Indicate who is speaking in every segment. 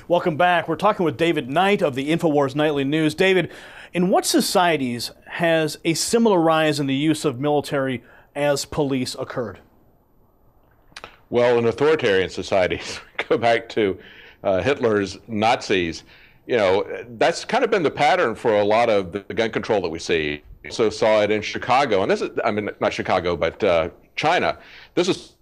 Speaker 1: Welcome back. We're talking with David Knight of the InfoWars Nightly News. David, in what societies has a similar rise in the use of military as police occurred?
Speaker 2: Well, in authoritarian societies, go back to Hitler's Nazis, that's kind of been the pattern for a lot of the gun control that we see. So saw it in Chicago, and this is, not Chicago, but China. This is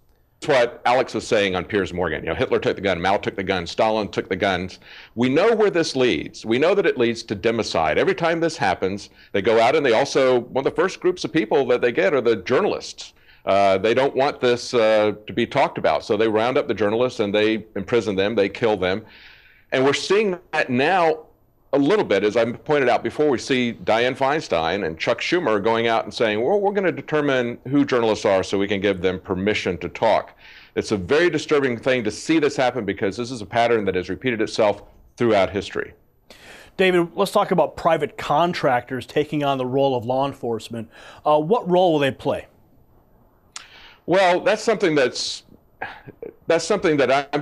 Speaker 2: what Alex was saying on Piers Morgan. Hitler took the gun, Mao took the gun, Stalin took the guns. We know where this leads. We know that it leads to democide. Every time this happens, they go out and they also, one of the first groups of people that they get are the journalists. They don't want this to be talked about. So they round up the journalists and they imprison them, they kill them. And we're seeing that now a little bit. As I pointed out before, we see Dianne Feinstein and Chuck Schumer going out and saying, well, we're going to determine who journalists are so we can give them permission to talk. It's a very disturbing thing to see this happen because this is a pattern that has repeated itself throughout history.
Speaker 1: David, let's talk about private contractors taking on the role of law enforcement. What role will they play?
Speaker 2: Well, that's something that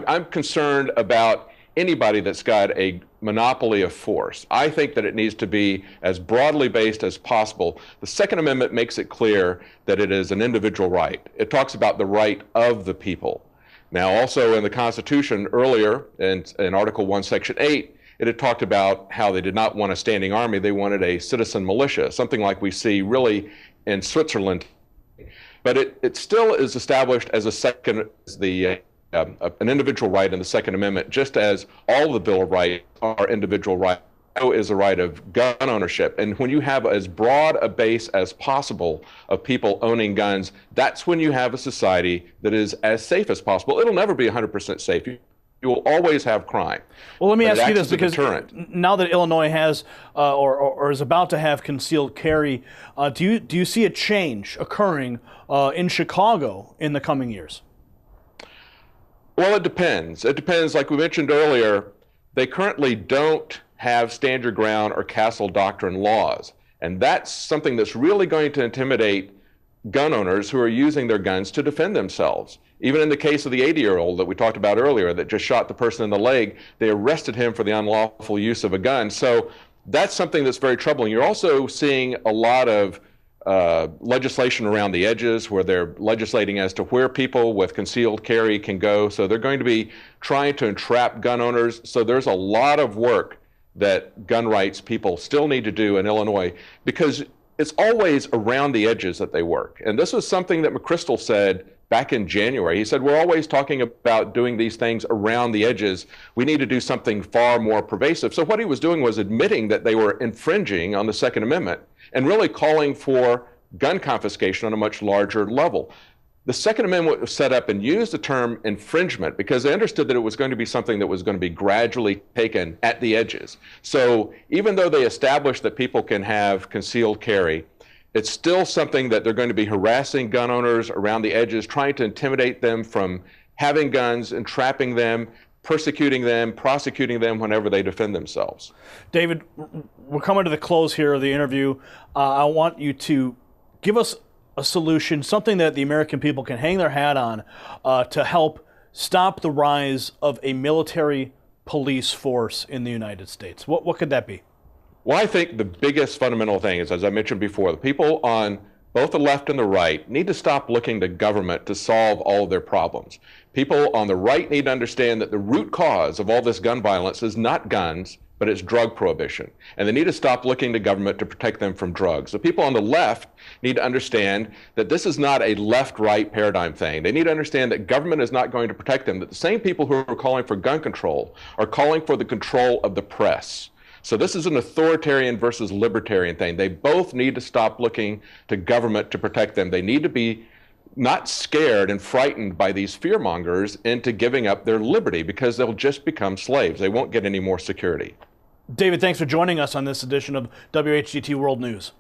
Speaker 2: I'm concerned about. Anybody that's got a monopoly of force. I think that it needs to be as broadly based as possible. The Second Amendment makes it clear that it is an individual right. It talks about the right of the people. Now, also in the Constitution earlier, in Article 1, Section 8, it had talked about how they did not want a standing army. They wanted a citizen militia, something like we see really in Switzerland. But it still is established as an individual right in the Second Amendment, just as all the Bill of Rights are individual rights. So is the right of gun ownership. And when you have as broad a base as possible of people owning guns, that's when you have a society that is as safe as possible. It'll never be 100% safe. You will always have crime.
Speaker 1: Well, let me ask you this, because now that Illinois has or is about to have concealed carry, do you see a change occurring in Chicago in the coming years?
Speaker 2: Well, it depends. It depends. Like we mentioned earlier, they currently don't have stand your ground or castle doctrine laws. And that's something that's really going to intimidate gun owners who are using their guns to defend themselves. Even in the case of the 80-year-old that we talked about earlier that just shot the person in the leg, they arrested him for the unlawful use of a gun. So that's something that's very troubling. You're also seeing a lot of legislation around the edges where they're legislating as to where people with concealed carry can go. So they're going to be trying to entrap gun owners. So there's a lot of work that gun rights people still need to do in Illinois because it's always around the edges that they work. And this was something that McChrystal said back in January. He said, we're always talking about doing these things around the edges. We need to do something far more pervasive. So what he was doing was admitting that they were infringing on the Second Amendment and really calling for gun confiscation on a much larger level. The Second Amendment was set up and used the term infringement because they understood that it was going to be something that was going to be gradually taken at the edges. So even though they established that people can have concealed carry, it's still something that they're going to be harassing gun owners around the edges, trying to intimidate them from having guns, entrapping them, persecuting them, prosecuting them whenever they defend themselves.
Speaker 1: David, we're coming to the close here of the interview. I want you to give us a solution, something that the American people can hang their hat on to help stop the rise of a military police force in the United States. What could that be?
Speaker 2: Well, I think the biggest fundamental thing is, as I mentioned before, the people on both the left and the right need to stop looking to government to solve all of their problems. People on the right need to understand that the root cause of all this gun violence is not guns, but it's drug prohibition. And they need to stop looking to government to protect them from drugs. The people on the left need to understand that this is not a left-right paradigm thing. They need to understand that government is not going to protect them, that the same people who are calling for gun control are calling for the control of the press. So this is an authoritarian versus libertarian thing. They both need to stop looking to government to protect them. They need to be not scared and frightened by these fearmongers into giving up their liberty because they'll just become slaves. They won't get any more security.
Speaker 1: David, thanks for joining us on this edition of WHGT World News.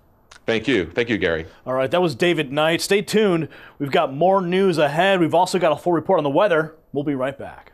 Speaker 2: Thank you. Thank you, Gary.
Speaker 1: All right, that was David Knight. Stay tuned. We've got more news ahead. We've also got a full report on the weather. We'll be right back.